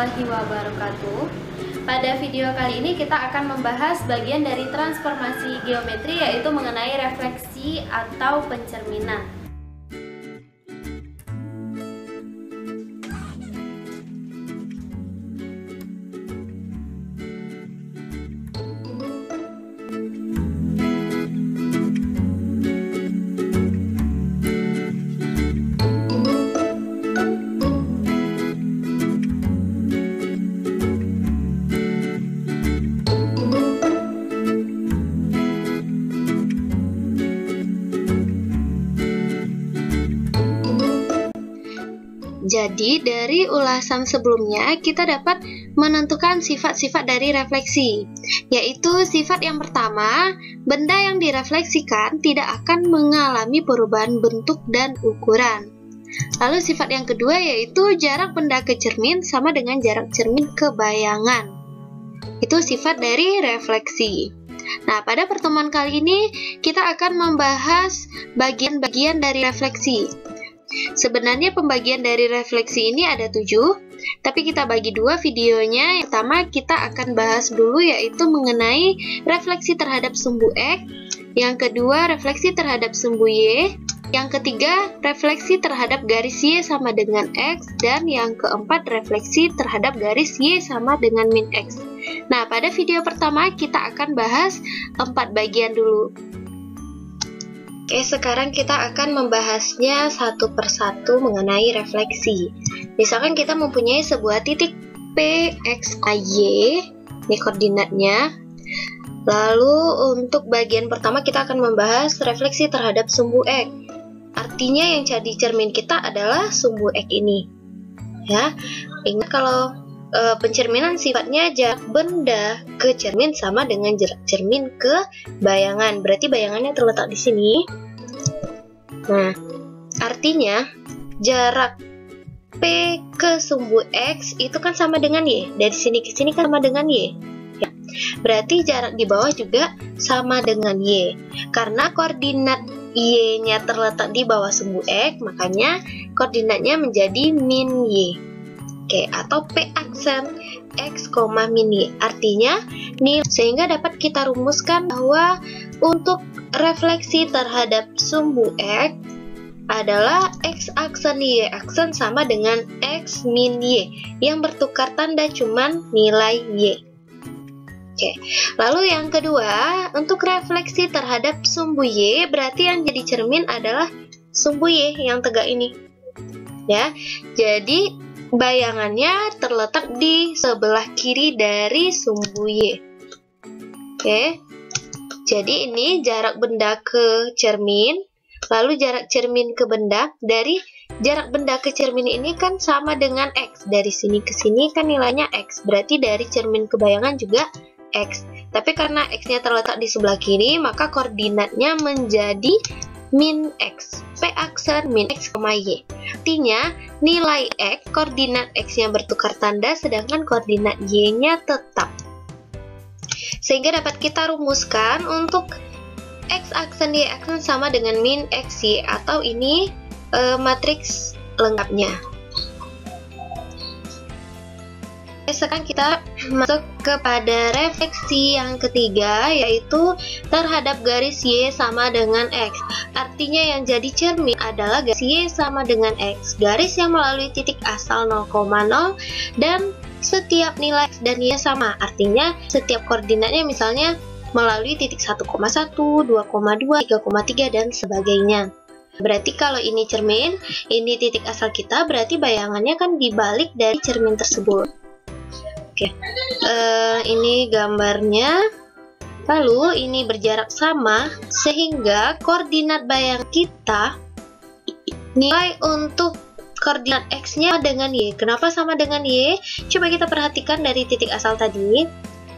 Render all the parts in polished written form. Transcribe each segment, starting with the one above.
warahmatullahi wabarakatuh. Pada video kali ini kita akan membahas bagian dari transformasi geometri, yaitu mengenai refleksi atau pencerminan. Jadi, dari ulasan sebelumnya, kita dapat menentukan sifat-sifat dari refleksi, yaitu sifat yang pertama, benda yang direfleksikan tidak akan mengalami perubahan bentuk dan ukuran. Lalu sifat yang kedua yaitu jarak benda ke cermin sama dengan jarak cermin ke bayangan. Itu sifat dari refleksi. Nah, pada pertemuan kali ini, kita akan membahas bagian-bagian dari refleksi. Sebenarnya pembagian dari refleksi ini ada 7, tapi kita bagi dua videonya. Yang pertama kita akan bahas dulu yaitu mengenai refleksi terhadap sumbu X, yang kedua refleksi terhadap sumbu Y, yang ketiga refleksi terhadap garis Y sama dengan X, dan yang keempat refleksi terhadap garis Y sama dengan min X. Nah, pada video pertama kita akan bahas 4 bagian dulu. Oke, sekarang kita akan membahasnya satu persatu mengenai refleksi. Misalkan kita mempunyai sebuah titik P, X, Y, ini koordinatnya. Lalu untuk bagian pertama kita akan membahas refleksi terhadap sumbu X. Artinya yang jadi cermin kita adalah sumbu X ini. Ya, ingat kalau pencerminan sifatnya jarak benda ke cermin sama dengan jarak cermin ke bayangan. Berarti bayangannya terletak di sini. Nah, artinya jarak P ke sumbu X itu kan sama dengan Y. Dari sini ke sini kan sama dengan Y. Ya. Berarti jarak di bawah juga sama dengan Y. Karena koordinat Y-nya terletak di bawah sumbu X, makanya koordinatnya menjadi min Y. Oke, atau P aksen X, min Y. Artinya, sehingga dapat kita rumuskan bahwa untuk refleksi terhadap sumbu X adalah X aksen Y aksen sama dengan X min Y, yang bertukar tanda cuman nilai Y. Oke, lalu yang kedua, untuk refleksi terhadap sumbu Y, berarti yang jadi cermin adalah sumbu Y yang tegak ini. Ya, jadi bayangannya terletak di sebelah kiri dari sumbu Y. Oke, jadi ini jarak benda ke cermin, lalu jarak cermin ke benda. Dari jarak benda ke cermin ini kan sama dengan X. Dari sini ke sini kan nilainya X, berarti dari cermin ke bayangan juga X. Tapi karena X-nya terletak di sebelah kiri, maka koordinatnya menjadi min X. P aksen min X, Y. Artinya nilai X, koordinat X-nya bertukar tanda, sedangkan koordinat Y-nya tetap. Sehingga dapat kita rumuskan untuk X aksen Y aksen sama dengan min X Y, atau ini matriks lengkapnya. Sekarang kita masuk kepada refleksi yang ketiga, yaitu terhadap garis Y sama dengan X. Artinya yang jadi cermin adalah garis Y sama dengan X, garis yang melalui titik asal 0,0 dan setiap nilai X dan Y sama. Artinya setiap koordinatnya misalnya melalui titik 1,1, 2,2, 3,3 dan sebagainya. Berarti kalau ini cermin, ini titik asal kita, berarti bayangannya kan dibalik dari cermin tersebut. Oke, ini gambarnya. Lalu ini berjarak sama, sehingga koordinat bayang kita, nilai untuk koordinat X-nya dengan Y. Kenapa sama dengan Y? Coba kita perhatikan dari titik asal tadi.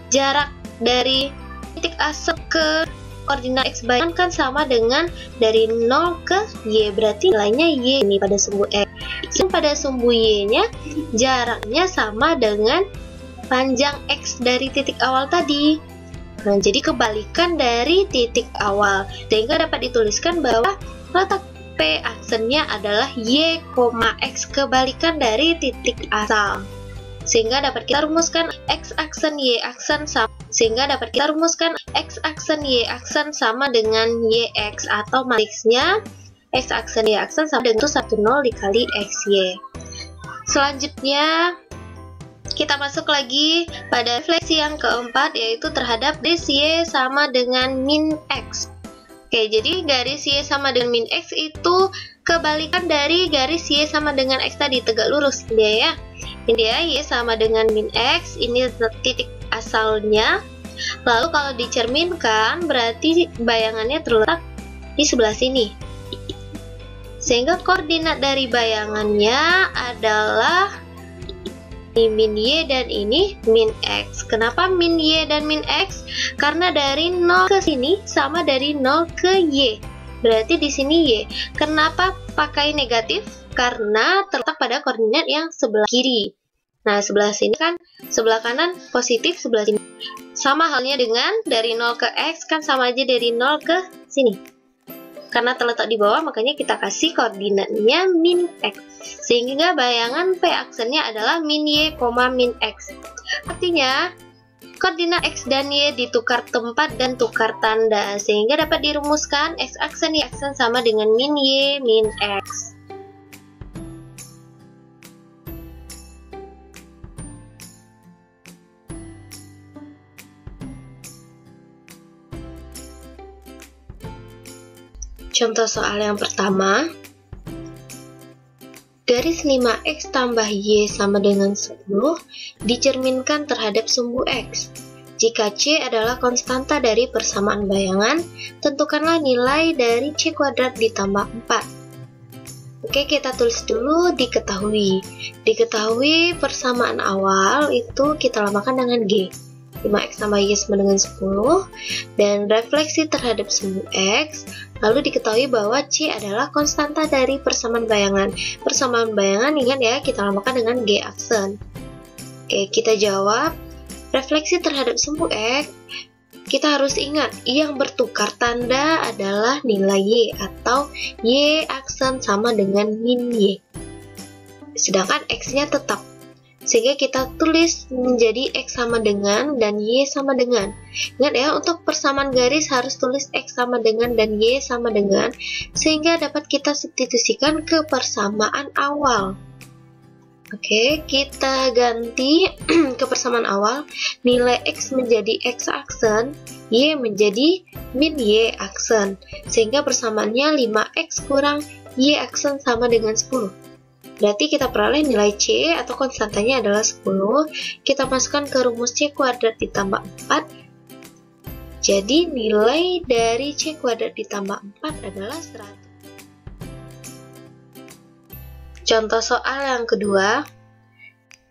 Jarak dari titik asal ke koordinat X bayangan kan sama dengan dari 0 ke Y. Berarti nilainya Y ini pada sumbu X. Dan pada sumbu Y-nya jaraknya sama dengan panjang X dari titik awal tadi. Nah, jadi kebalikan dari titik awal. Sehingga dapat dituliskan bahwa letak P aksennya adalah Y, X, kebalikan dari titik asal. Sehingga dapat kita rumuskan X aksen Y aksen sama dengan YX, atau matriksnya X aksen Y aksen sama dengan 10 dikali XY. Selanjutnya kita masuk lagi pada refleksi yang keempat, yaitu terhadap garis Y sama dengan min X. Oke, jadi garis Y sama dengan min X itu kebalikan dari garis Y sama dengan X tadi, tegak lurus dia ya. Ini dia Y sama dengan min X, ini titik asalnya. Lalu kalau dicerminkan berarti bayangannya terletak di sebelah sini. Sehingga koordinat dari bayangannya adalah ini min Y dan ini min X. Kenapa min Y dan min X? Karena dari 0 ke sini sama dari 0 ke Y. Berarti di sini Y. Kenapa pakai negatif? Karena terletak pada koordinat yang sebelah kiri. Nah, sebelah sini kan, sebelah kanan positif, sebelah sini. Sama halnya dengan dari 0 ke X kan sama aja dari 0 ke sini. Karena terletak di bawah, makanya kita kasih koordinatnya min X. Sehingga bayangan P aksennya adalah min Y, min X. Artinya, koordinat X dan Y ditukar tempat dan tukar tanda. Sehingga dapat dirumuskan X aksen Y aksen sama dengan min Y, min X. Contoh soal yang pertama, garis 5X tambah Y sama dengan 10 dicerminkan terhadap sumbu X. Jika C adalah konstanta dari persamaan bayangan, tentukanlah nilai dari C kuadrat ditambah 4. Oke, kita tulis dulu diketahui. Diketahui persamaan awal itu kita lamakan dengan G. 5X tambah Y sama dengan 10, dan refleksi terhadap sumbu X. Lalu diketahui bahwa C adalah konstanta dari persamaan bayangan. Persamaan bayangan, ingat ya, kita lamakan dengan G aksen. Oke, kita jawab. Refleksi terhadap sumbu X, kita harus ingat, yang bertukar tanda adalah nilai Y, atau Y aksen sama dengan min Y. Sedangkan X-nya tetap. Sehingga kita tulis menjadi X sama dengan dan Y sama dengan. Ingat ya, untuk persamaan garis harus tulis X sama dengan dan Y sama dengan, sehingga dapat kita substitusikan ke persamaan awal. Oke, kita ganti ke persamaan awal. Nilai X menjadi X aksen, Y menjadi min Y aksen. Sehingga persamaannya 5X kurang Y aksen sama dengan 10. Berarti kita peroleh nilai C atau konstantanya adalah 10. Kita masukkan ke rumus C kuadrat ditambah 4. Jadi nilai dari C kuadrat ditambah 4 adalah 100. Contoh soal yang kedua.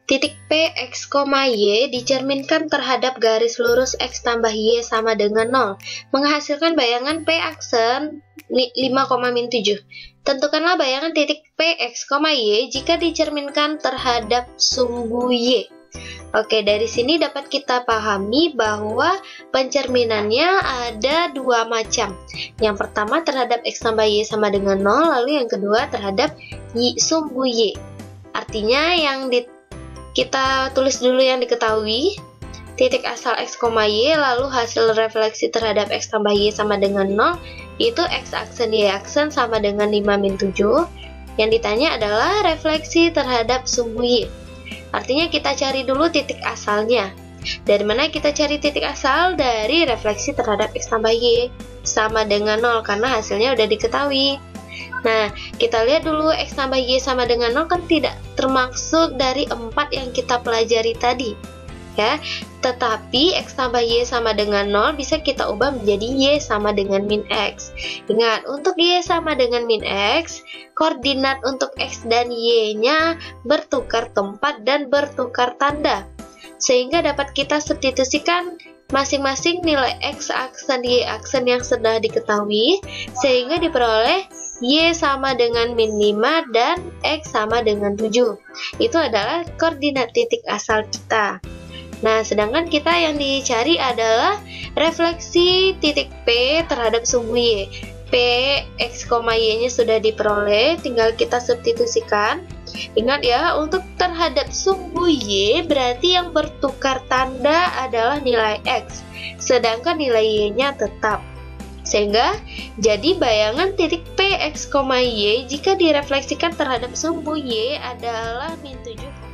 Titik P, X, Y dicerminkan terhadap garis lurus X tambah Y sama dengan 0. Menghasilkan bayangan P aksen 5,-7. Tentukanlah bayangan titik P, X, Y jika dicerminkan terhadap sumbu Y. Oke, dari sini dapat kita pahami bahwa pencerminannya ada dua macam. Yang pertama terhadap X tambah Y sama dengan 0, lalu yang kedua terhadap sumbu Y. Artinya yang kita tulis dulu yang diketahui, titik asal X, Y, lalu hasil refleksi terhadap X tambah Y sama dengan 0, itu X aksen Y aksen sama dengan 5-7. Yang ditanya adalah refleksi terhadap sumbu Y. Artinya kita cari dulu titik asalnya. Dari mana kita cari titik asal? Dari refleksi terhadap X tambah Y sama dengan 0, karena hasilnya udah diketahui. Nah, kita lihat dulu X tambah Y sama dengan 0 kan tidak termasuk dari 4 yang kita pelajari tadi. Ya, tetapi X tambah Y sama dengan 0 bisa kita ubah menjadi Y sama dengan min X. Ingat, untuk Y sama dengan min X, koordinat untuk X dan Y-nya bertukar tempat dan bertukar tanda. Sehingga dapat kita substitusikan masing-masing nilai X aksen Y aksen yang sudah diketahui, sehingga diperoleh Y sama dengan min 5 dan X sama dengan 7. Itu adalah koordinat titik asal kita. Nah, sedangkan kita yang dicari adalah refleksi titik P terhadap sumbu Y. P, X, Y-nya sudah diperoleh, tinggal kita substitusikan. Ingat ya, untuk terhadap sumbu Y berarti yang bertukar tanda adalah nilai X, sedangkan nilai Y-nya tetap. Sehingga jadi bayangan titik P, X, Y jika direfleksikan terhadap sumbu Y adalah min 7,